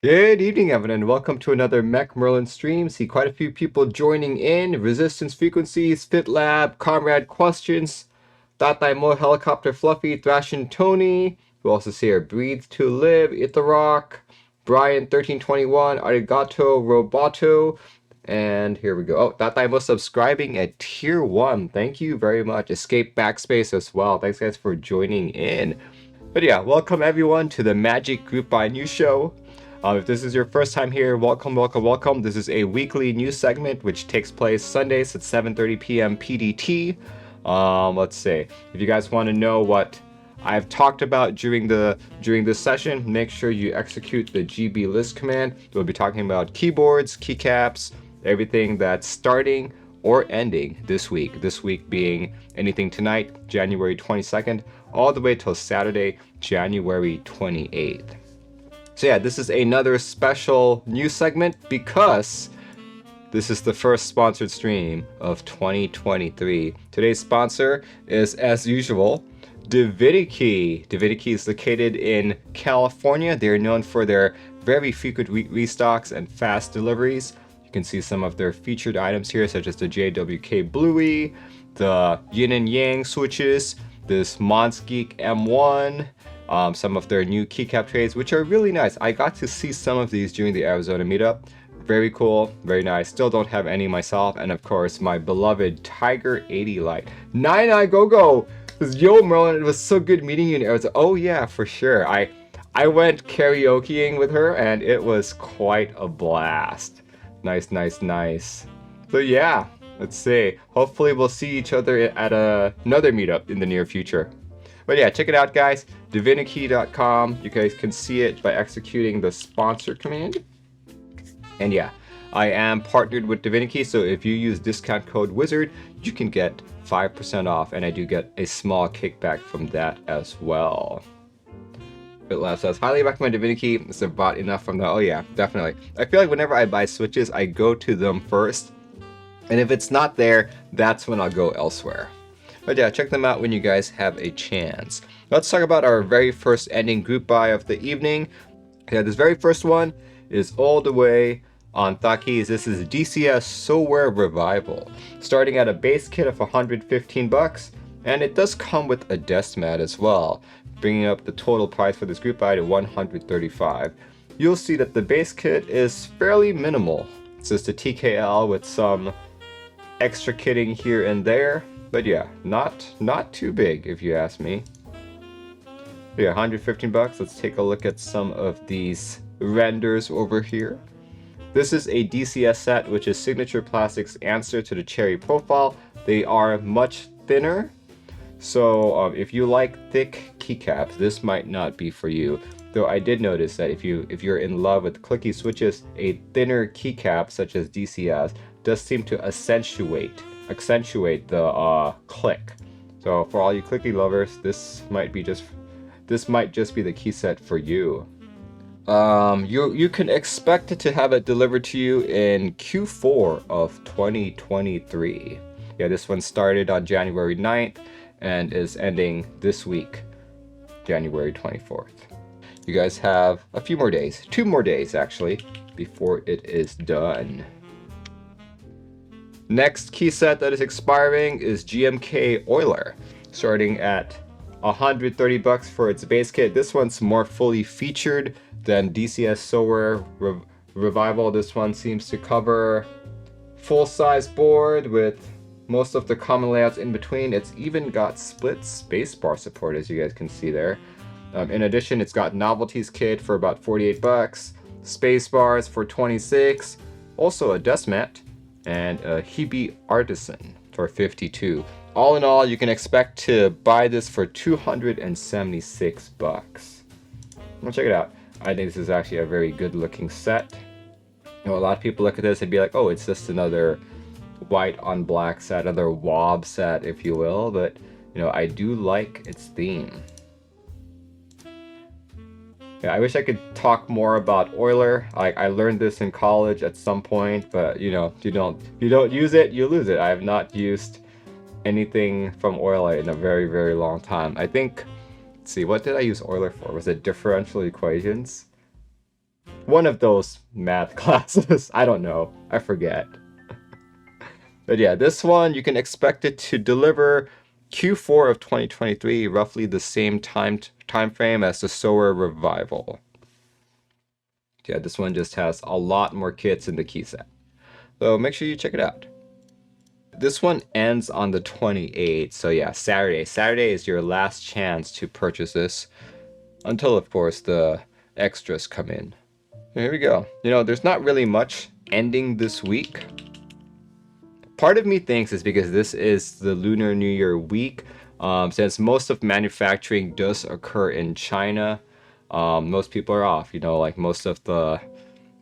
Good evening, everyone, and welcome to another Mech Merlin stream. See quite a few people joining in. Resistance Frequencies, Fit Lab, Comrade Questions, Tatai Mo, Helicopter Fluffy, Thrashin Tony. We also see here Breathe to Live, Itharok, Brian 1321, Arigato Roboto. And here we go. Oh, Tatai Mo subscribing at Tier 1. Thank you very much. Escape Backspace as well. Thanks, guys, for joining in. But yeah, welcome everyone to the Magic Group by News Show. If this is your first time here, welcome, welcome, welcome. This is a weekly news segment which takes place Sundays at 7:30 p.m. PDT. Let's see. If you guys want to know what I've talked about during this session, make sure you execute the GB list command. We'll be talking about keyboards, keycaps, everything that's starting or ending this week. This week being anything tonight, January 22nd, all the way till Saturday, January 28th. So yeah, this is another special news segment because this is the first sponsored stream of 2023. Today's sponsor is, as usual, Divinikey. Divinikey is located in California. They're known for their very frequent restocks and fast deliveries. You can see some of their featured items here, such as the JWK Bluey, the Yin and Yang switches, this Monsgeek M1, some of their new keycap trays, which are really nice. I got to see some of these during the Arizona meetup. Very cool, very nice. Still don't have any myself. And of course, my beloved Tiger 80 light. Nine Go Go! Yo, Merlin, it was so good meeting you in Arizona. Oh yeah, for sure. I went karaokeing with her and it was quite a blast. Nice, nice, nice. So yeah, let's see. Hopefully we'll see each other at another meetup in the near future. But yeah, check it out, guys. Divinikey.com. You guys can see it by executing the sponsor command. And yeah, I am partnered with Divinikey, so if you use discount code WIZARD, you can get 5% off, and I do get a small kickback from that as well. BitLab says, highly recommend Divinikey. It's about enough from the... Oh yeah, definitely. I feel like whenever I buy switches, I go to them first. And if it's not there, that's when I'll go elsewhere. But yeah, check them out when you guys have a chance. Let's talk about our very first ending group buy of the evening. Yeah, this very first one is all the way on Thakis. This is DCS Software Revival, starting at a base kit of 115 bucks, and it does come with a desk mat as well, bringing up the total price for this group buy to 135. You'll see that the base kit is fairly minimal. It's just a TKL with some extra kitting here and there. But yeah, not too big if you ask me. Yeah, 115 bucks. Let's take a look at some of these renders over here. This is a DCS set, which is Signature Plastics' answer to the Cherry profile. They are much thinner, so if you like thick keycaps, this might not be for you. Though I did notice that if you're in love with clicky switches, a thinner keycap such as DCS does seem to accentuate the click. So for all you clicky lovers, this might just be the key set for you. You can expect to have it delivered to you in Q4 of 2023. Yeah, this one started on January 9th and is ending this week, January 24th. You guys have a few more days, 2 more days actually, before it is done. Next key set that is expiring is GMK Euler, starting at 130 bucks for its base kit. This one's more fully featured than DCS Software Revival. This one seems to cover full-size board with most of the common layouts in between. It's even got split spacebar support, as you guys can see there. In addition, it's got novelties kit for about 48 bucks, spacebars for 26, also a dust mat, and a Hebe Artisan for 52. All in all, you can expect to buy this for 276 bucks. Well, check it out. I think this is actually a very good looking set. You know, a lot of people look at this and be like, oh, it's just another white on black set, another wob set, if you will. But, you know, I do like its theme. Yeah, I wish I could talk more about Euler. I learned this in college at some point, but you know, you don't use it, you lose it. I have not used anything from Euler in a very, very long time. I think, let's see, what did I use Euler for? Was it differential equations? one of those math classes. I don't know. I forget. But yeah, this one, you can expect it to deliver Q4 of 2023, roughly the same time frame as the Solar Revival. Yeah, this one just has a lot more kits in the key set. So make sure you check it out. This one ends on the 28th, so yeah, Saturday. Saturday is your last chance to purchase this, until of course the extras come in. Here we go. You know, there's not really much ending this week. Part of me thinks it's because this is the Lunar New Year week. Since most of manufacturing does occur in China, most people are off. You know, like most of the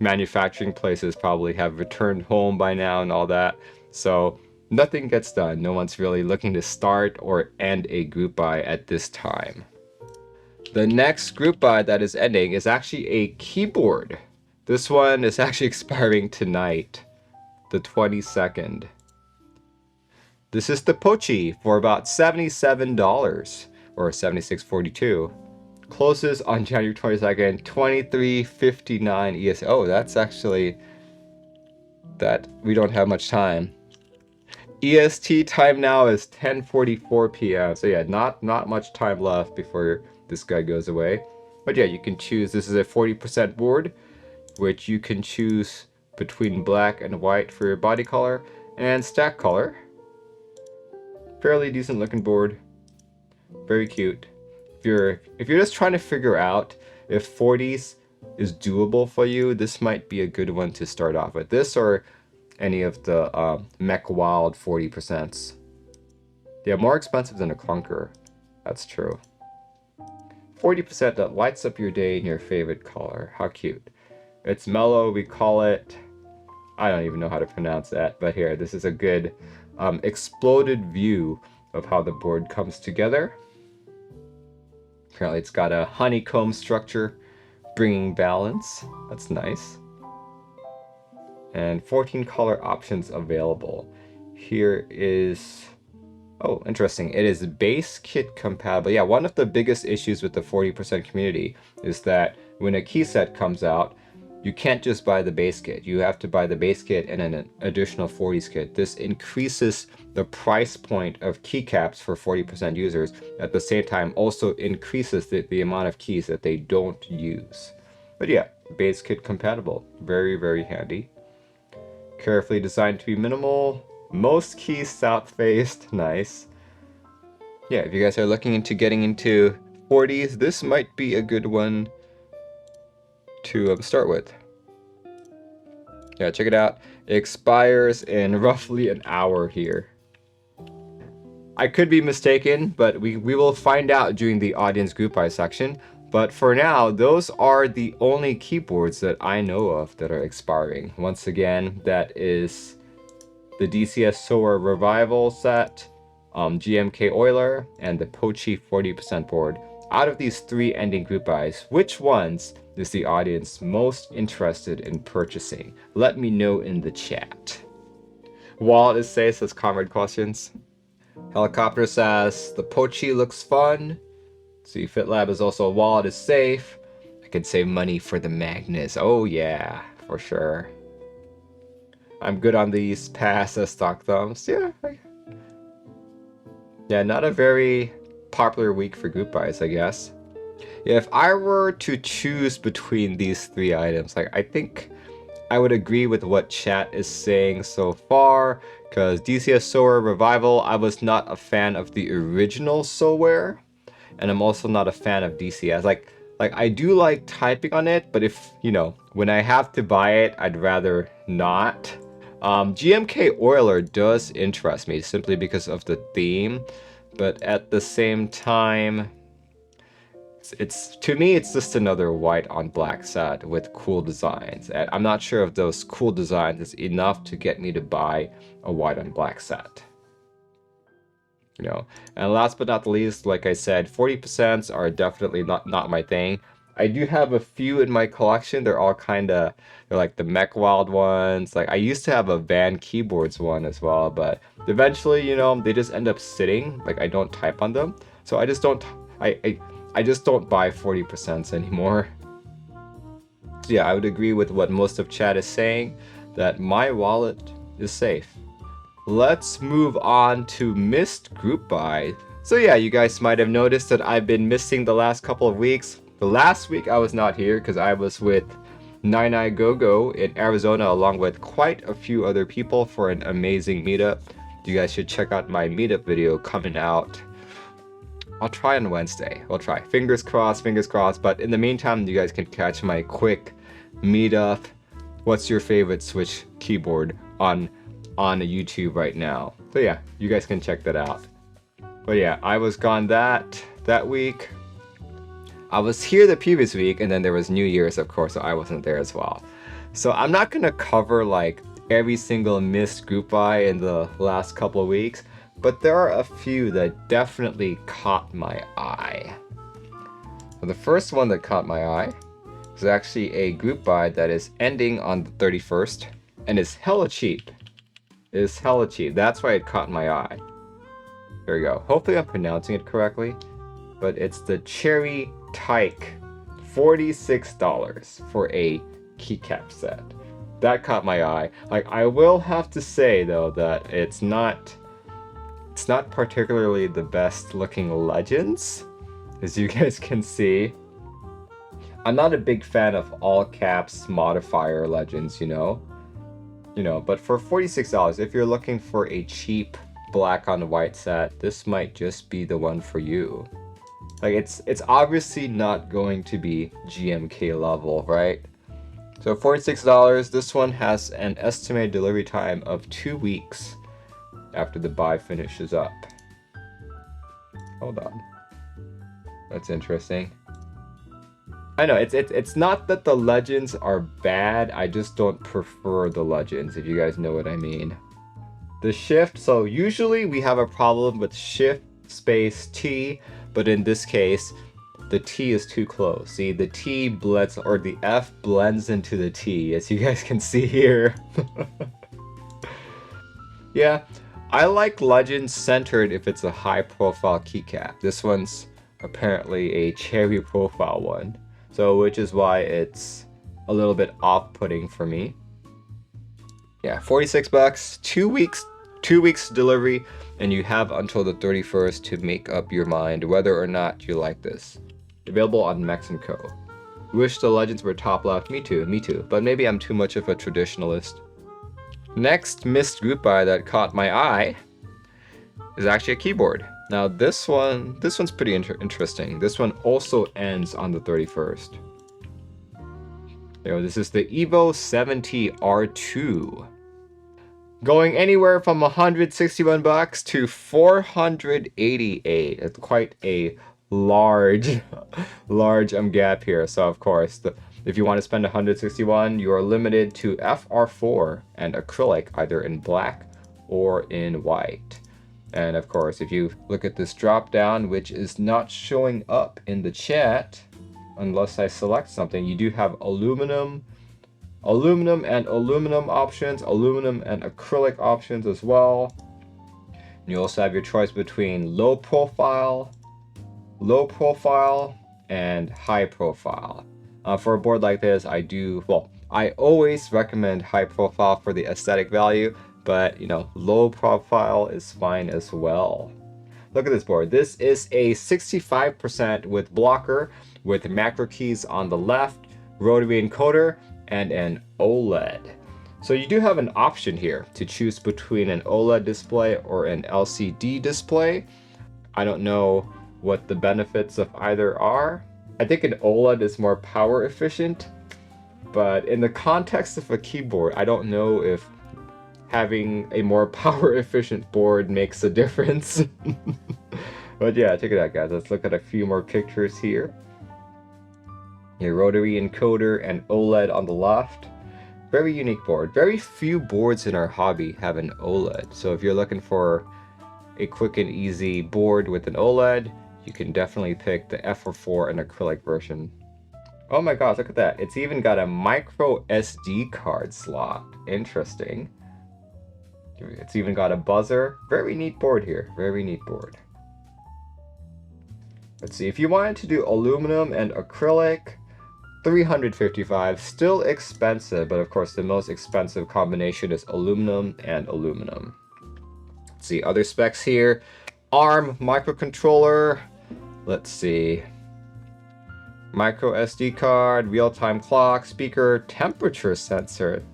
manufacturing places probably have returned home by now and all that. So nothing gets done. No one's really looking to start or end a group buy at this time. The next group buy that is ending is actually a keyboard. This one is actually expiring tonight, the 22nd. This is the Pochi for about $77 or $76.42. Closes on January 22nd, 23:59 EST. Oh, that's actually that we don't have much time. EST time now is 10:44 p.m. So yeah, not much time left before this guy goes away. But yeah, you can choose. This is a 40% board, which you can choose between black and white for your body color and stack color. Fairly decent looking board. Very cute. If you're just trying to figure out if 40s is doable for you, this might be a good one to start off with. This or any of the Mech Wild 40%. Yeah, more expensive than a clunker. That's true. 40% that lights up your day in your favorite color. How cute. It's mellow. We call it, I don't even know how to pronounce that, but here, this is a good exploded view of how the board comes together. Apparently it's got a honeycomb structure, bringing balance. That's nice. And 14 color options available. Here is, oh, interesting. It is base kit compatible. Yeah, one of the biggest issues with the 40% community is that when a key set comes out, you can't just buy the base kit. You have to buy the base kit and an additional 40s kit. This increases the price point of keycaps for 40% users. At the same time, also increases the amount of keys that they don't use. But yeah, base kit compatible. Very, very handy. Carefully designed to be minimal. Most keys south-faced. Nice. Yeah, if you guys are looking into getting into 40s, this might be a good one to start with. Yeah, check it out. It expires in roughly an hour here. I could be mistaken, but we will find out during the audience group buy section. But for now, those are the only keyboards that I know of that are expiring. Once again, that is the DCS Solar Revival set, GMK Euler, and the Pochi 40% board. Out of these three ending group buys, which ones is the audience most interested in purchasing? Let me know in the chat. Wallet is safe, says Comrade Questions. Helicopter says, the Pochi looks fun. See, FitLab is also, wallet is safe. I could save money for the Magnus. Oh yeah, for sure. I'm good on these pass as stock thumbs. Yeah. Yeah, not a very popular week for group buys, I guess. Yeah, if I were to choose between these three items, like I think I would agree with what chat is saying so far, because DCS Solar Revival, I was not a fan of the original Soulware, and I'm also not a fan of DCS. Like I do like typing on it, but if, you know, when I have to buy it, I'd rather not. GMK Euler does interest me simply because of the theme, but at the same time, it's to me it's just another white on black set with cool designs, and I'm not sure if those cool designs is enough to get me to buy a white on black set. You know, and last but not the least, like I said, 40% are definitely not my thing. I do have a few in my collection. They're all they're like the Mech Wild ones. Like I used to have a Van Keyboards one as well, but eventually, you know, they just end up sitting. Like I don't type on them, so I just don't. I just don't buy 40% anymore. So yeah, I would agree with what most of chat is saying, that my wallet is safe. Let's move on to missed group buy. So yeah, you guys might have noticed that I've been missing the last couple of weeks. The last week I was not here because I was with Nine Go in Arizona along with quite a few other people for an amazing meetup. You guys should check out my meetup video coming out. I'll try on Wednesday. I'll try. Fingers crossed, fingers crossed. But in the meantime, you guys can catch my quick meetup. What's your favorite Switch keyboard on YouTube right now? So yeah, you guys can check that out. But yeah, I was gone that week. I was here the previous week, and then there was New Year's, of course, so I wasn't there as well. So I'm not gonna cover like every single missed group buy in the last couple of weeks, but there are a few that definitely caught my eye. So the first one that caught my eye is actually a group buy that is ending on the 31st and is hella cheap. It is hella cheap. That's why it caught my eye. There we go. Hopefully I'm pronouncing it correctly, but it's the Cherry Tyke, $46 for a keycap set. That caught my eye. Like, I will have to say though that it's not particularly the best looking legends, as you guys can see. I'm not a big fan of all caps modifier legends, you know, but for $46, if you're looking for a cheap black on white set, this might just be the one for you. Like, it's obviously not going to be GMK level, right? So $46, this one has an estimated delivery time of 2 weeks after the buy finishes up. Hold on. That's interesting. I know, it's not that the legends are bad, I just don't prefer the legends, if you guys know what I mean. The shift, so usually we have a problem with shift space T, but in this case, the T is too close. See, the T blends, or the F blends into the T, as you guys can see here. Yeah, I like legends centered if it's a high profile keycap. This one's apparently a cherry profile one, so which is why it's a little bit off-putting for me. Yeah, $46, 2 weeks delivery, and you have until the 31st to make up your mind whether or not you like this. Available on Mex & Co. Wish the legends were top left. Me too, but maybe I'm too much of a traditionalist. Next missed group buy that caught my eye is actually a keyboard. Now this one's pretty interesting. This one also ends on the 31st. This is the Evo 70 R2. Going anywhere from $161 to $488. It's quite a large gap here. So of course, if you want to spend $161, you are limited to FR4 and acrylic, either in black or in white. And of course, if you look at this drop down, which is not showing up in the chat unless I select something, you do have aluminum and aluminum options, aluminum and acrylic options as well. And you also have your choice between low profile, and high profile. For a board like this, I always recommend high profile for the aesthetic value, but low profile is fine as well. Look at this board. This is a 65% with blocker, with macro keys on the left, rotary encoder, and an OLED. So you do have an option here to choose between an OLED display or an LCD display. I don't know what the benefits of either are. I think an OLED is more power efficient, but in the context of a keyboard, I don't know if having a more power efficient board makes a difference. But yeah, check it out, guys. Let's look at a few more pictures here. Your rotary encoder and OLED on the left. Very unique board. Very few boards in our hobby have an OLED. So if you're looking for a quick and easy board with an OLED, you can definitely pick the FR4 and acrylic version. Oh my gosh, look at that. It's even got a micro SD card slot. Interesting. It's even got a buzzer. Very neat board here. Very neat board. Let's see, if you wanted to do aluminum and acrylic, $355. Still expensive, but of course the most expensive combination is aluminum and aluminum. Let's see, other specs here. ARM microcontroller. Let's see. Micro SD card, real-time clock, speaker, temperature sensor.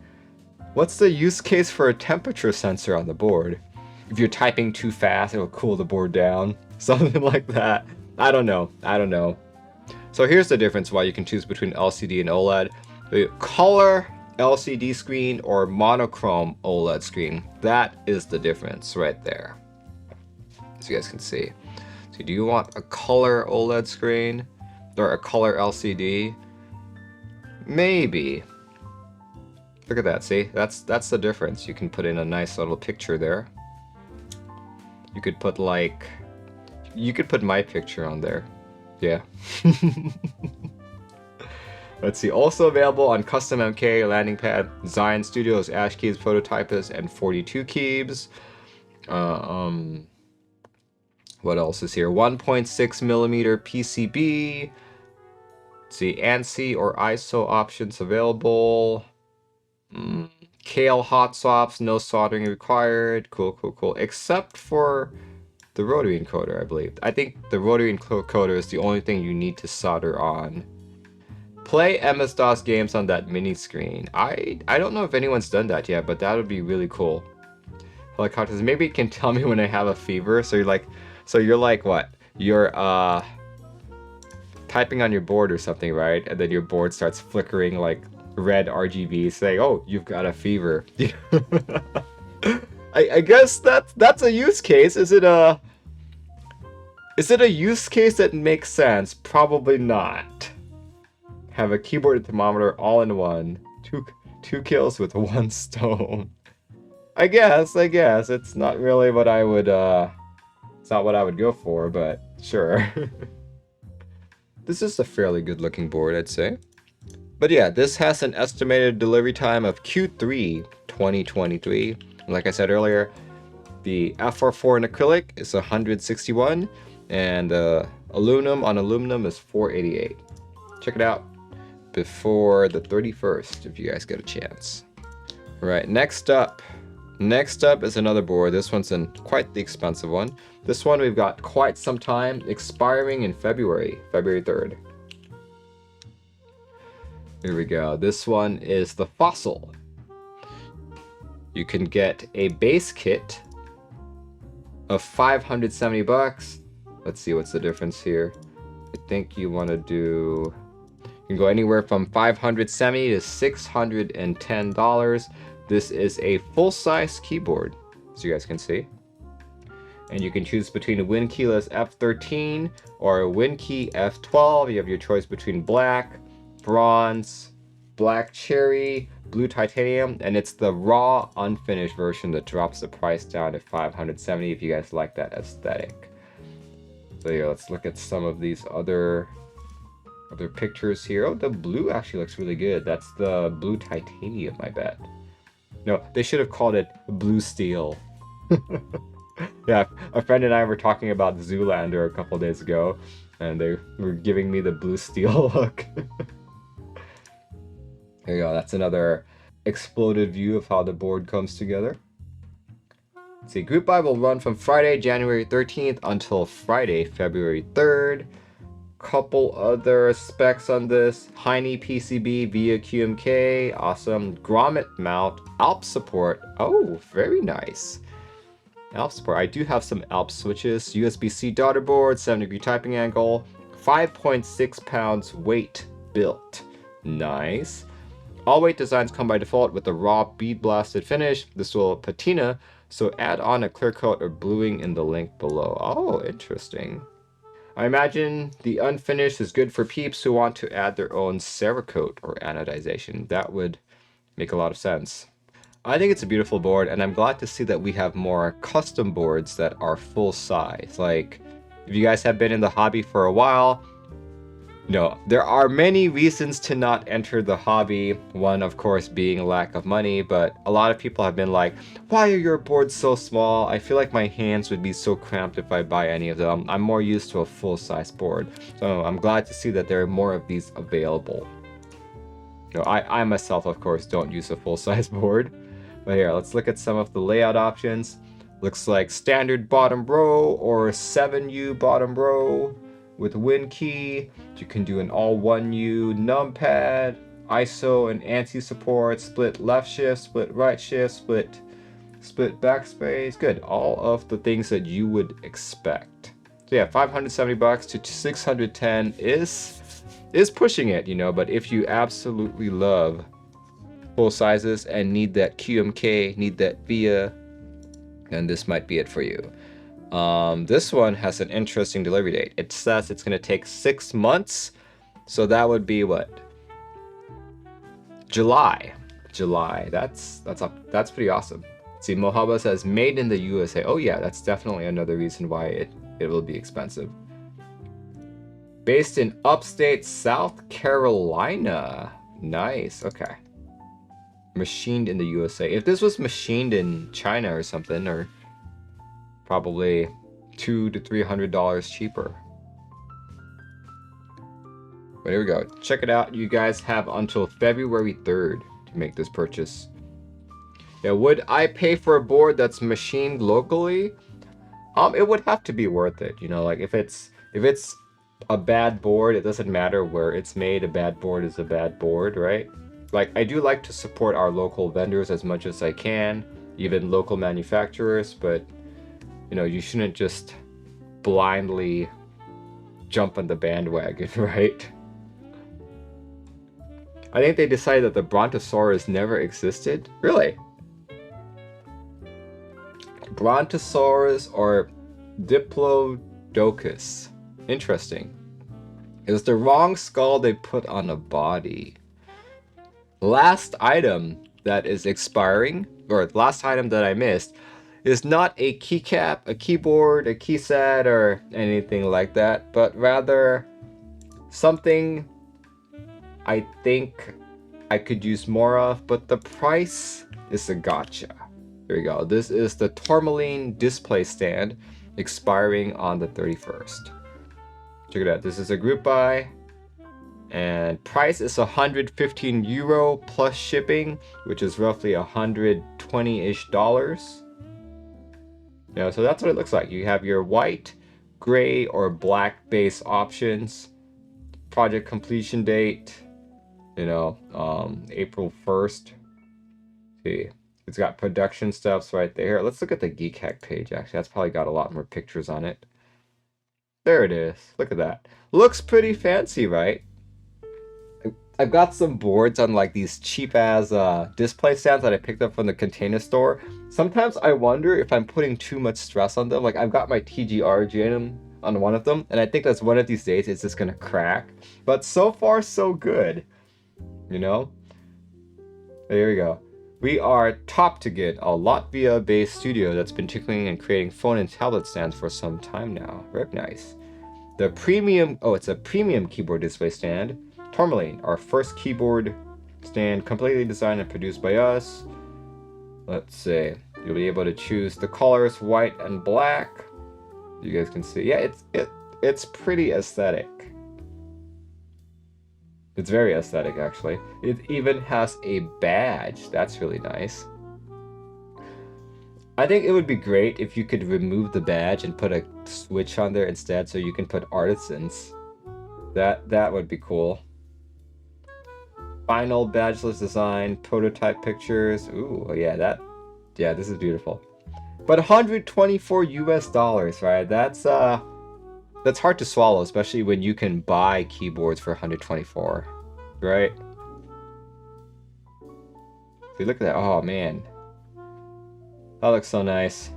What's the use case for a temperature sensor on the board? If you're typing too fast, it'll cool the board down. Something like that. I don't know. So here's the difference why you can choose between LCD and OLED. The color LCD screen or monochrome OLED screen. That is the difference right there. As you guys can see. So do you want a color OLED screen or a color LCD? Maybe. Look at that, see? That's the difference. You can put in a nice little picture there. You could put my picture on there. Yeah. Let's see. Also available on Custom MK, Landing Pad, Zion Studios, Ash Keys, Prototypus, and 42 Keebs. What else is here? 1.6mm PCB. Let's see. ANSI or ISO options available. Kale hot swaps, no soldering required. Cool. Except for the rotary encoder, I believe. I think the rotary encoder is the only thing you need to solder on. Play MS-DOS games on that mini screen. I don't know if anyone's done that yet, but that would be really cool. Helicopters, maybe it can tell me when I have a fever. So you're like what? You're typing on your board or something, right? And then your board starts flickering like red RGB saying, "Oh, you've got a fever." I guess that's a use case. Is it a use case that makes sense? Probably not. Have a keyboard and thermometer all in one. Two kills with one stone. I guess it's not really what I would it's not what I would go for, but sure. This is a fairly good looking board, I'd say. But yeah, this has an estimated delivery time of Q3 2023. Like I said earlier, the F44 in acrylic is $161, and aluminum on aluminum is $488. Check it out before the 31st if you guys get a chance. All right, next up is another board. This one's quite the expensive one. This one we've got quite some time, expiring in February 3rd. Here we go. This one is the Fossil. You can get a base kit of $570. Let's see what's the difference here. I think you want to do... You can go anywhere from $570 to $610. This is a full-size keyboard, as you guys can see. And you can choose between a Win Keyless F13 or a Win Key F12. You have your choice between black, bronze, black cherry, blue titanium, and it's the raw unfinished version that drops the price down to $570 if you guys like that aesthetic. So yeah, let's look at some of these other pictures here. Oh, the blue actually looks really good. That's the blue titanium, I bet. No, they should have called it blue steel. Yeah, a friend and I were talking about Zoolander a couple days ago, and they were giving me the blue steel look. There you go, that's another exploded view of how the board comes together. Let's see, group buy will run from Friday, January 13th until Friday, February 3rd. Couple other specs on this. Heine PCB via QMK, awesome. Grommet mount, ALP support. Oh, very nice. ALP support. I do have some ALP switches. USB-C daughter board, 7-degree typing angle, 5.6 pounds weight built. Nice. All weight designs come by default with a raw bead blasted finish. This will patina, so add on a clear coat or bluing in the link below. Oh, interesting. I imagine the unfinished is good for peeps who want to add their own Cerakote or anodization. That would make a lot of sense. I think it's a beautiful board, and I'm glad to see that we have more custom boards that are full size. Like, if you guys have been in the hobby for a while, no, there are many reasons to not enter the hobby. One, of course, being lack of money, but a lot of people have been like, why are your boards so small? I feel like my hands would be so cramped if I buy any of them. I'm more used to a full-size board. So I'm glad to see that there are more of these available. No, I myself, of course, don't use a full-size board. But here, let's look at some of the layout options. Looks like standard bottom row or 7U bottom row with WinKey. You can do an all 1U numpad, ISO and ANSI support, split left shift, split right shift, split backspace. Good, all of the things that you would expect. So yeah, $570 to 610 is pushing it, you know, but if you absolutely love full sizes and need that QMK, need that VIA, then this might be it for you. This one has an interesting delivery date. It says it's going to take 6 months, so that would be what? July. That's pretty awesome. See, Mohaba says made in the USA. Oh yeah, that's definitely another reason why it will be expensive. Based in upstate South Carolina. Nice. Okay. Machined in the USA. If this was machined in China or something, or probably $200 to $300 cheaper. But here we go. Check it out. You guys have until February 3rd to make this purchase. Yeah, would I pay for a board that's machined locally? It would have to be worth it. You know, like if it's a bad board, it doesn't matter where it's made. A bad board is a bad board, right? Like, I do like to support our local vendors as much as I can, even local manufacturers, but, you know, you shouldn't just blindly jump on the bandwagon, right? I think they decided that the Brontosaurus never existed. Really? Brontosaurus or Diplodocus. Interesting. It was the wrong skull they put on a body. Last item that is expiring, or last item that I missed, is not a keycap, a keyboard, a keyset, or anything like that, but rather something I think I could use more of, but the price is a gotcha. Here we go. This is the Tourmaline display stand, expiring on the 31st. Check it out. This is a group buy, and price is €115 plus shipping, which is roughly $120-ish. Yeah, so that's what it looks like. You have your white, gray, or black base options. Project completion date, you know, April 1st. See, it's got production stuffs right there. Let's look at the Geek Hack page, actually. That's probably got a lot more pictures on it. There it is. Look at that. Looks pretty fancy, right? I've got some boards on like these cheap-ass display stands that I picked up from the Container Store. Sometimes I wonder if I'm putting too much stress on them. Like, I've got my TGR gym on one of them, and I think that's one of these days it's just gonna crack. But so far, so good. You know? There we go. We are Toptiget, a Latvia-based studio that's been tinkering and creating phone and tablet stands for some time now. Very nice. The premium, it's a premium keyboard display stand. Tourmaline, our first keyboard stand, completely designed and produced by us. Let's see. You'll be able to choose the colors white and black. You guys can see. Yeah, it's pretty aesthetic. It's very aesthetic, actually. It even has a badge. That's really nice. I think it would be great if you could remove the badge and put a switch on there instead, so you can put artisans. That would be cool. Final badgeless design, prototype pictures. Ooh, yeah, this is beautiful. But $124, right? That's hard to swallow, especially when you can buy keyboards for $124, right? See, look at that. Oh man, that looks so nice.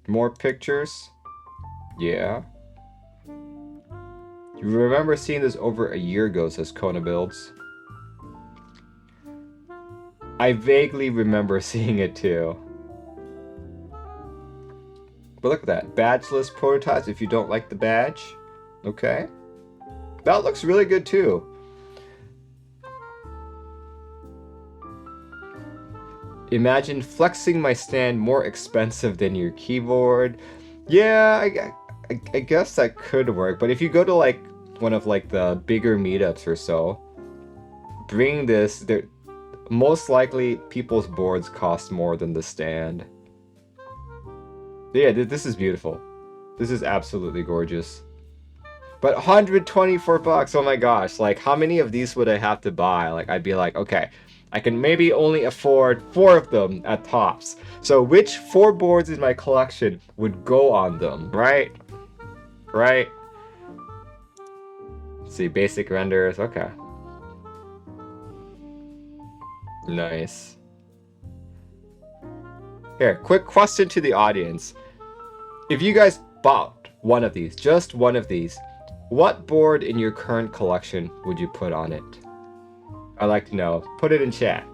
More pictures. Yeah. You remember seeing this over a year ago, says Kona Builds. I vaguely remember seeing it too. But look at that. Badgeless prototypes if you don't like the badge. Okay. That looks really good too. Imagine flexing my stand more expensive than your keyboard. Yeah, I guess that could work. But if you go to like one of like the bigger meetups or so, bring this. Most likely people's boards cost more than the stand. Yeah, this is beautiful. This is absolutely gorgeous. But 124 bucks, oh my gosh, like how many of these would I have to buy? Like I'd be like, okay, I can maybe only afford 4 of them at tops. So which 4 boards in my collection would go on them, right? Right? Let's see, basic renders, okay. Nice. Here, quick question to the audience. If you guys bought one of these, just one of these, what board in your current collection would you put on it? I'd like to know. Put it in chat.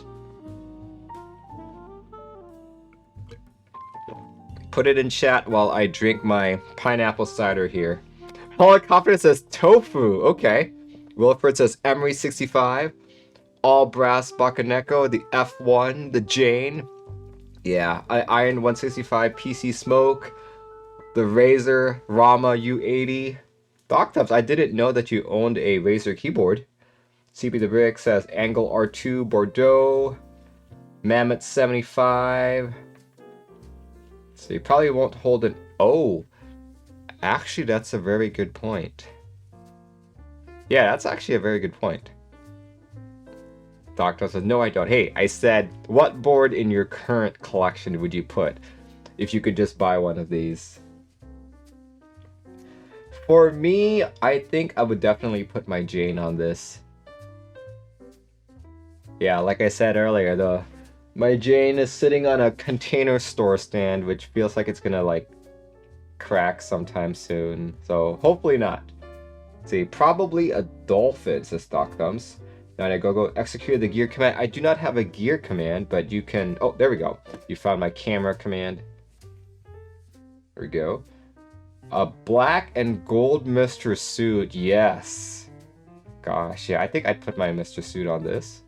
Put it in chat while I drink my pineapple cider here. Helicopter says tofu. Okay. Wilfred says Emery 65. All brass Bakaneko. The F1. The Jane. Yeah. Iron 165. PC Smoke. The Razer Rama U80. Doctops, I didn't know that you owned a Razer keyboard. CB the Brick says Angle R2 Bordeaux. Mammoth 75. So you probably won't hold an... Oh, actually that's a very good point. Yeah, that's actually a very good point. Doctor says, no I don't. Hey, I said, what board in your current collection would you put if you could just buy one of these? For me, I think I would definitely put my Jane on this. Yeah, like I said earlier, my Jane is sitting on a container store stand, which feels like it's gonna like crack sometime soon. So hopefully not. Let's see, probably a Dolphin, says Stock Thumbs. Now I go execute the gear command. I do not have a gear command, but you can... Oh, there we go. You found my camera command. There we go. A black and gold Mr. Suit, yes. Gosh, yeah, I think I'd put my Mr. Suit on this.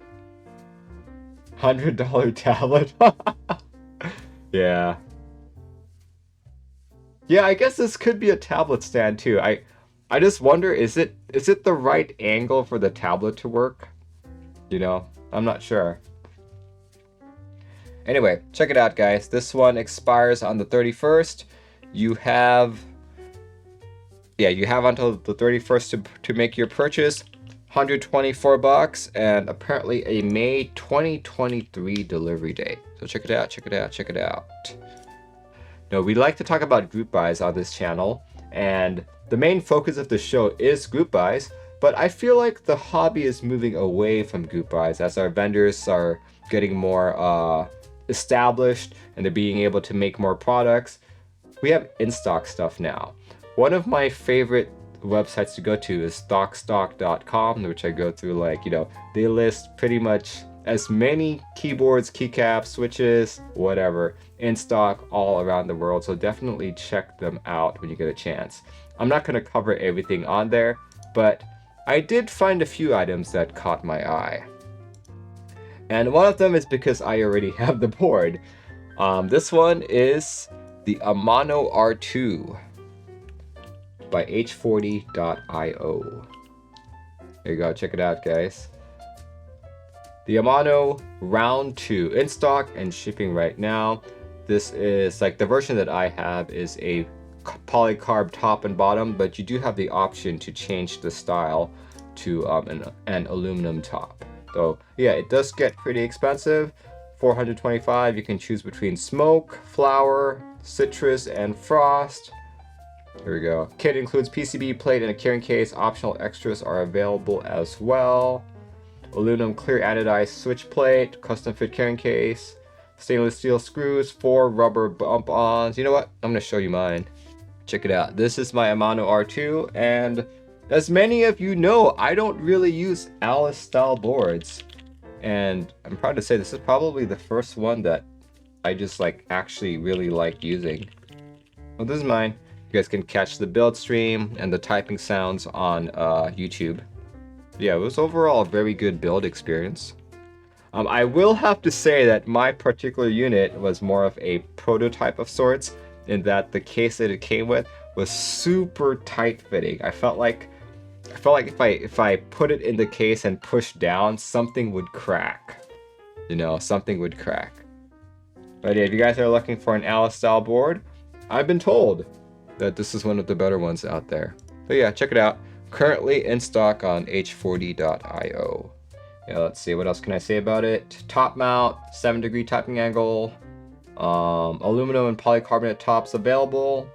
$100 tablet. Yeah. Yeah, I guess this could be a tablet stand too. I just wonder, is it the right angle for the tablet to work? You know, I'm not sure. Anyway, check it out, guys. This one expires on the 31st. You have until the 31st to make your purchase. 124 bucks, and apparently a May 2023 delivery date. So check it out, check it out, check it out. Now, we like to talk about group buys on this channel, and the main focus of the show is group buys, but I feel like the hobby is moving away from group buys as our vendors are getting more established and they're being able to make more products. We have in-stock stuff now. One of my favorite websites to go to is stockstock.com, which I go through, like, you know, they list pretty much as many keyboards, keycaps, switches, whatever, in stock all around the world. So definitely check them out when you get a chance. I'm not going to cover everything on there, but I did find a few items that caught my eye. And one of them is because I already have the board. This one is the Amano R2 by h40.io. There you go, check it out, guys. The Amano Round 2 in stock and shipping right now. This is like the version that I have is a polycarb top and bottom, but you do have the option to change the style to an aluminum top. So yeah, it does get pretty expensive. $425. You can choose between smoke, flower, citrus, and frost. Here we go. Kit includes PCB plate and a carrying case. Optional extras are available as well. Aluminum clear anodized switch plate, custom fit carrying case, stainless steel screws, 4 rubber bump-ons. You know what? I'm gonna show you mine. Check it out. This is my Amano R2, and as many of you know, I don't really use Alice style boards. And I'm proud to say this is probably the first one that I just like actually really like using. Well, this is mine. You guys can catch the build stream and the typing sounds on YouTube. Yeah, it was overall a very good build experience. I will have to say that my particular unit was more of a prototype of sorts, in that the case that it came with was super tight fitting. I felt like I felt like if I put it in the case and push down, something would crack. You know, something would crack. But yeah, if you guys are looking for an Alice style board, I've been told that this is one of the better ones out there. But yeah, check it out. Currently in stock on h40.io. Yeah, let's see, what else can I say about it? Top mount, 7-degree typing angle, aluminum and polycarbonate tops available.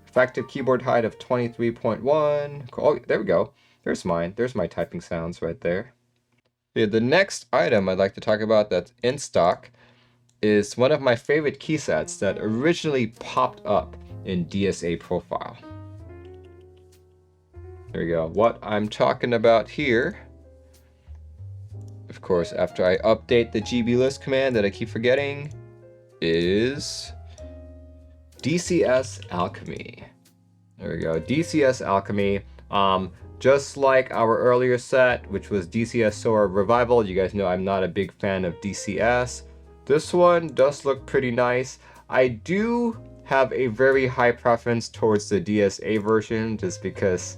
Effective keyboard height of 23.1. Oh, there we go. There's mine. There's my typing sounds right there. Yeah, the next item I'd like to talk about that's in stock is one of my favorite key sets that originally popped up in DSA profile. There we go. What I'm talking about here, of course, after I update the GB list command that I keep forgetting, is DCS Alchemy. There we go. DCS Alchemy. Just like our earlier set, which was DCS Solar Revival, you guys know I'm not a big fan of DCS. This one does look pretty nice. I do have a very high preference towards the DSA version just because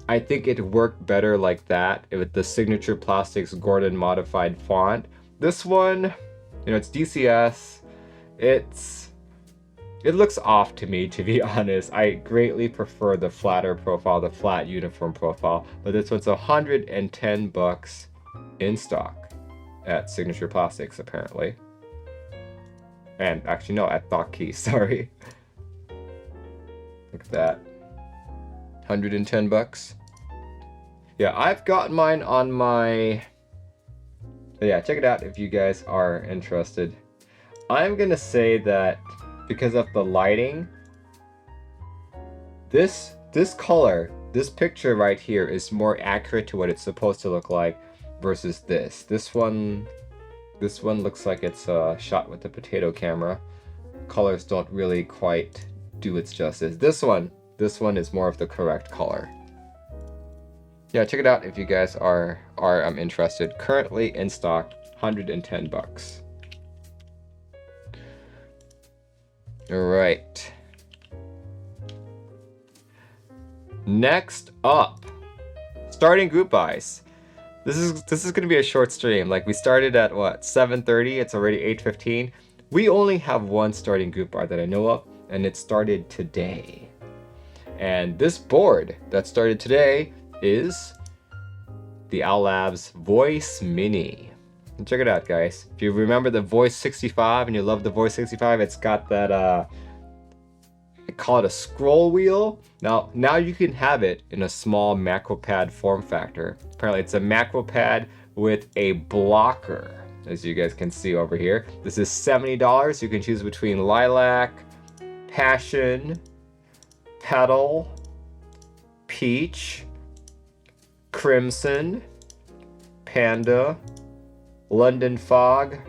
I think it worked better like that with the Signature Plastics Gordon modified font. This one, you know, it's DCS. It looks off to me, to be honest. I greatly prefer the flatter profile, the flat uniform profile, but this one's $110 in stock at Signature Plastics, apparently. And actually, no, at Thought Key, sorry. Look at that. $110. Yeah, I've got mine on my... Yeah, check it out if you guys are interested. I'm gonna say that because of the lighting, this color, this picture right here is more accurate to what it's supposed to look like versus this. This one looks like it's shot with the potato camera. Colors don't really quite do its justice. This one is more of the correct color. Yeah, check it out if you guys are interested. Currently in stock, $110. All right. Next up, starting group buys. This is gonna be a short stream. Like, we started at what, 7:30? It's already 8:15. We only have one starting group buy that I know of, and it started today. And this board that started today is the Owl Labs Voice Mini. And check it out, guys. If you remember the Voice 65 and you love the Voice 65, it's got that I call it a scroll wheel. Now you can have it in a small macro pad form factor. Apparently it's a macro pad with a blocker, as you guys can see over here. This is $70. You can choose between Lilac, Passion, Petal, Peach, Crimson, Panda, London Fog.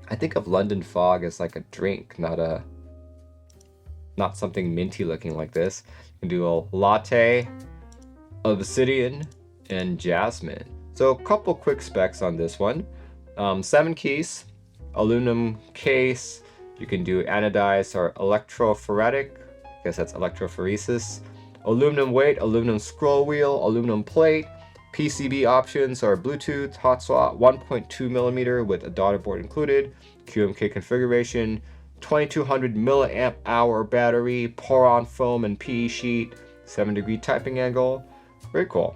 I think of London Fog as like a drink, not something minty looking like this. You can do a Latte, Obsidian, and Jasmine. So a couple quick specs on this one. 7 keys, aluminum case. You can do anodized or electrophoretic. I guess that's electrophoresis. Aluminum weight, aluminum scroll wheel, aluminum plate. PCB options are Bluetooth, hot swap, 1.2 millimeter with a daughter board included, QMK configuration, 2200 milliamp hour battery, pour-on foam and PE sheet, 7-degree typing angle. Very cool.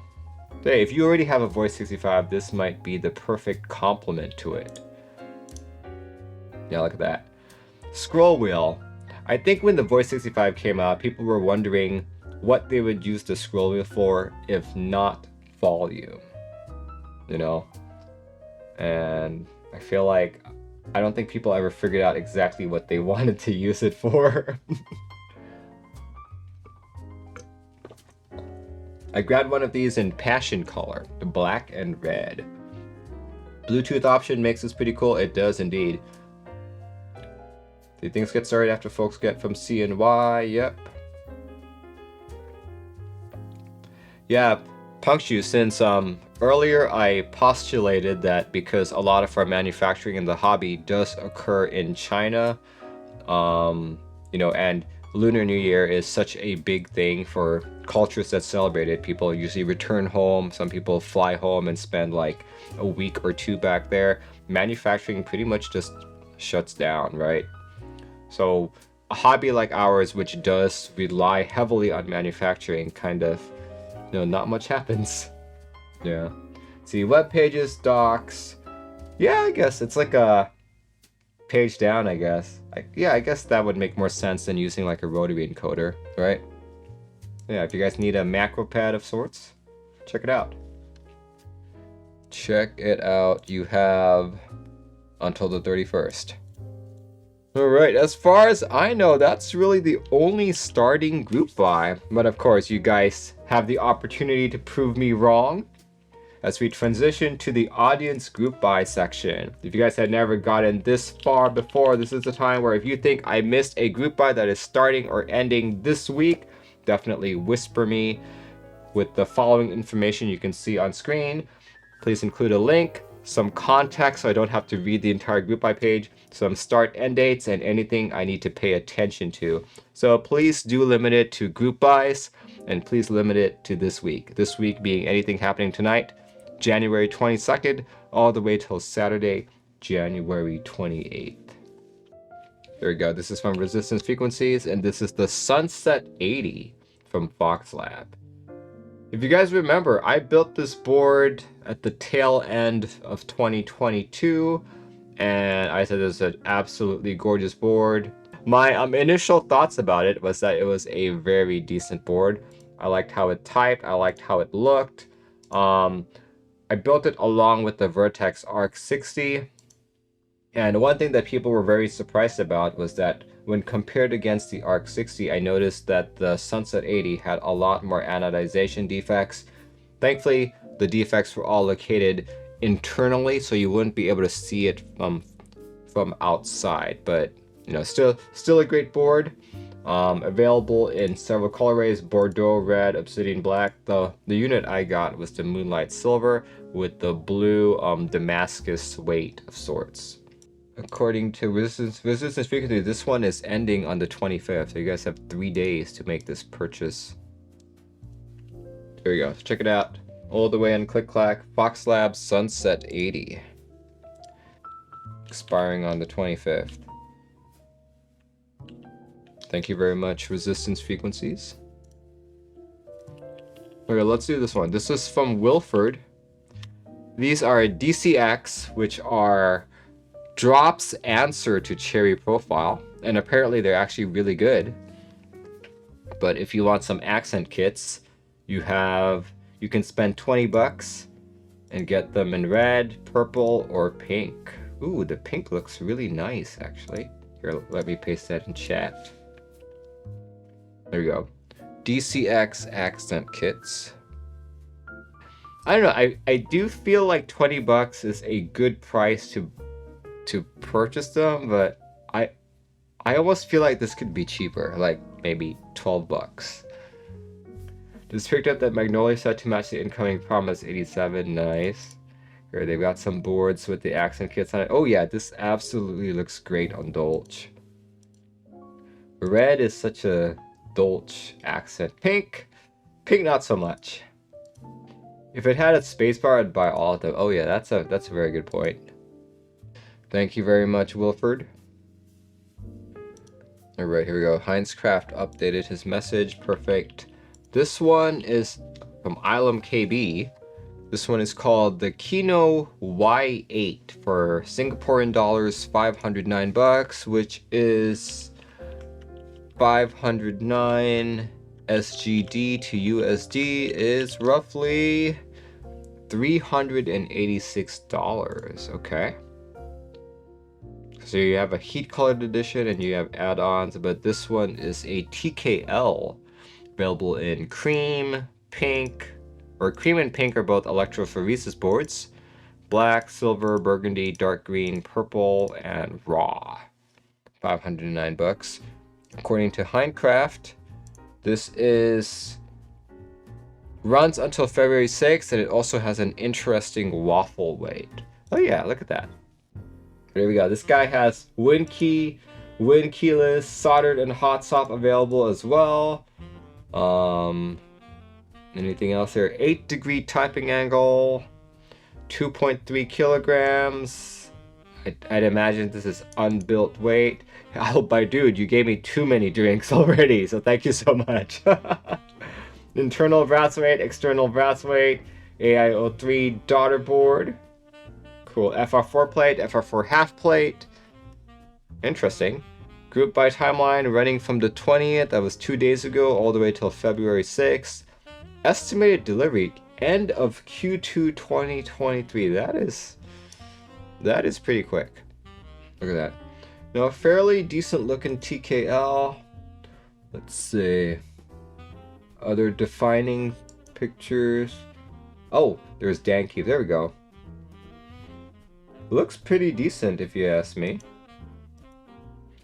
Hey, if you already have a Voice 65, this might be the perfect complement to it. Yeah, look at that. Scroll wheel. I think when the Voice 65 came out, people were wondering what they would use the scroll wheel for if not volume, you know? And I feel like I don't think people ever figured out exactly what they wanted to use it for. I grabbed one of these in passion color, the black and red. Bluetooth option makes this pretty cool. It does indeed. Do things get started after folks get from CNY? Yep. Yeah, Punkshoe, since earlier I postulated that because a lot of our manufacturing in the hobby does occur in China, you know, and Lunar New Year is such a big thing for cultures that celebrate it. People usually return home. Some people fly home and spend like a week or two back there. Manufacturing pretty much just shuts down, right? So a hobby like ours, which does rely heavily on manufacturing, kind of, not much happens. Yeah. See, web pages, docs. Yeah, I guess it's like a page down, I guess. I guess that would make more sense than using like a rotary encoder, right? Yeah, if you guys need a macro pad of sorts, check it out. Check it out. You have until the 31st. Alright, as far as I know, that's really the only starting group buy. But of course, you guys have the opportunity to prove me wrong as we transition to the audience group buy section. If you guys had never gotten this far before, this is the time where if you think I missed a group buy that is starting or ending this week, definitely whisper me with the following information you can see on screen. Please include a link, some context so I don't have to read the entire group buy page, some start end dates, and anything I need to pay attention to. So please do limit it to group buys, and please limit it to this week. This week being anything happening tonight, January 22nd, all the way till Saturday, January 28th. There we go. This is from Resistance Frequencies, and this is the Sunset 80 from Fox Lab. If you guys remember, I built this board at the tail end of 2022, and I said it was an absolutely gorgeous board. My initial thoughts about it was that it was a very decent board. I liked how it typed, I liked how it looked. I built it along with the Vertex Arc 60, and one thing that people were very surprised about was that when compared against the Arc 60, I noticed that the Sunset 80 had a lot more anodization defects. Thankfully, the defects were all located internally, so you wouldn't be able to see it from outside. But still a great board. Available in several colorways: Bordeaux red, obsidian black. The unit I got was the Moonlight Silver with the blue Damascus weight of sorts. According to Resistance Frequency, this one is ending on the 25th, so you guys have 3 days to make this purchase. There you go. Check it out. All the way on ClickClack, Fox Labs Sunset 80. Expiring on the 25th. Thank you very much, Resistance Frequencies. Okay, let's do this one. This is from Wilford. These are DCX, which are Drop's answer to Cherry Profile, and apparently they're actually really good. But if you want some accent kits, you can spend $20 and get them in red, purple, or pink. Ooh, the pink looks really nice, actually. Here, let me paste that in chat. There we go. DCX Accent Kits. I don't know, I do feel like $20 is a good price to purchase them, but I almost feel like this could be cheaper, like maybe $12. Just picked up that Magnolia set to match the incoming Promise 87. Nice. Here they've got some boards with the accent kits on it. Oh yeah, this absolutely looks great on Dolce. Red is such a Dolce accent. Pink not so much. If it had a spacebar, I'd buy all of them. Oh yeah, that's a very good point. Thank you very much, Wilford. Alright, here we go. Heinzcraft updated his message. Perfect. This one is from Ilum KB. This one is called the Keyno Y8 for Singaporean dollars, $509, which is 509 SGD to USD is roughly $386. Okay. So you have a heat colored edition and you have add-ons, but this one is a TKL, available in cream, pink, or cream and pink are both electrophoresis boards, black, silver, burgundy, dark green, purple, and raw. $509. According to Heinzcraft, this runs until February 6th, and it also has an interesting waffle weight. Oh yeah, look at that. There we go. This guy has Winkey Wind keyless, soldered and hot swap available as well. Anything else here? 8-degree typing angle, 2.3 kilograms. I'd imagine this is unbuilt weight. Oh, my dude, you gave me too many drinks already, so thank you so much. Internal brass weight, external brass weight, AIO3 daughter board. Cool. FR4 plate, FR4 half plate. Interesting. Group by timeline running from the 20th, that was 2 days ago, all the way till February 6th. Estimated delivery, end of Q2 2023. That is pretty quick. Look at that. Now, a fairly decent looking TKL. Let's see. Other defining pictures. Oh, there's Divinikey. There we go. Looks pretty decent if you ask me.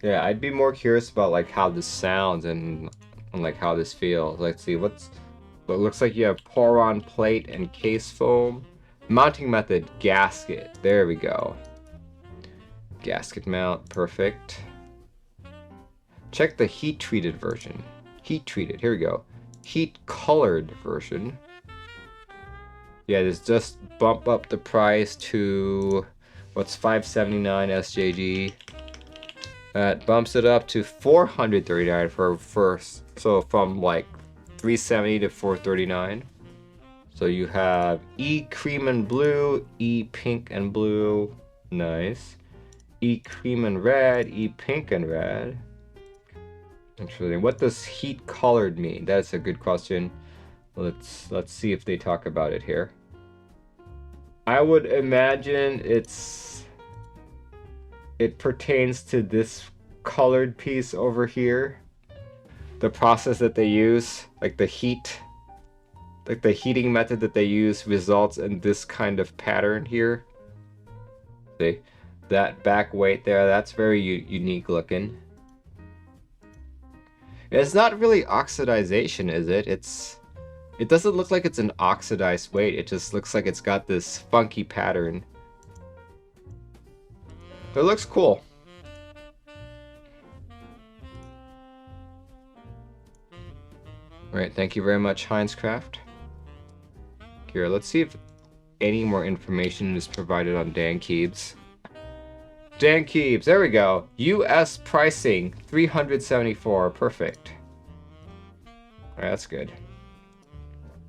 Yeah, I'd be more curious about like how this sounds and like how this feels. Let's see, what looks like you have pour-on plate and case foam. Mounting method, gasket. There we go. Gasket mount, perfect. Check the heat-treated version. Heat-treated, here we go. Heat-colored version. Yeah, this just bump up the price to what's $579 SJG. That bumps it up to $439 for first. So from like $370 to $439. So you have E cream and blue, E pink and blue. Nice. E cream and red, E pink and red. Interesting. What does heat colored mean? That's a good question. Let's see if they talk about it here. I would imagine it pertains to this colored piece over here. The process that they use, like the heating method that they use results in this kind of pattern here. See, that back weight there, that's very unique looking. It's not really oxidization, is it? It doesn't look like it's an oxidized weight. It just looks like it's got this funky pattern. It looks cool. Alright, thank you very much, Heinzcraft. Here, let's see if any more information is provided on Divinikey. Divinikey, there we go. US pricing, $374, perfect. Alright, that's good.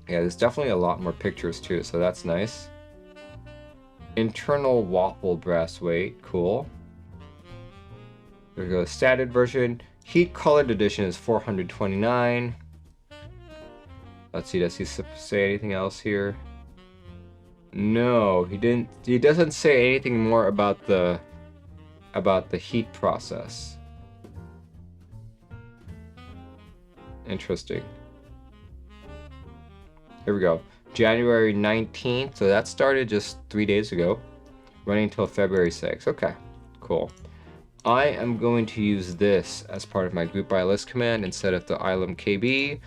Yeah, there's definitely a lot more pictures too, so that's nice. Internal waffle brass weight, cool. There we go, standard version. Heat colored edition is $429. Let's see, does he say anything else here? No, he didn't. He doesn't say anything more about the heat process. Interesting. Here we go. January 19th, so that started just 3 days ago, running until February 6th. Okay, cool. I am going to use this as part of my group by list command instead of the ilum KB.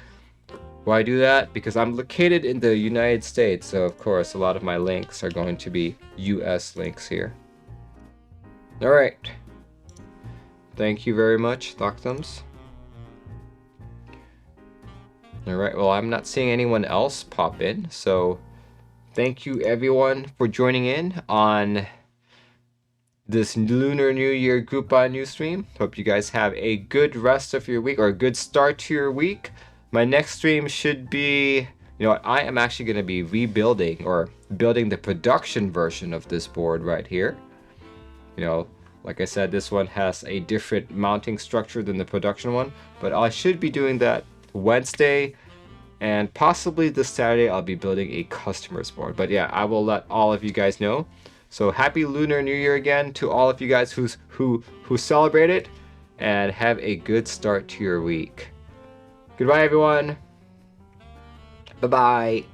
Why do that? Because I'm located in the United States, so of course a lot of my links are going to be US links here. Alright. Thank you very much, Thoctums. Alright, well, I'm not seeing anyone else pop in, so thank you everyone for joining in on this Lunar New Year group buy news stream. Hope you guys have a good rest of your week, or a good start to your week. My next stream should be, you know, I am actually going to be rebuilding or building the production version of this board right here. You know, like I said, this one has a different mounting structure than the production one, but I should be doing that Wednesday, and possibly this Saturday I'll be building a customer's board. But yeah, I will let all of you guys know. So happy Lunar New Year again to all of you guys who celebrate it, and have a good start to your week. Goodbye, everyone. Bye-bye.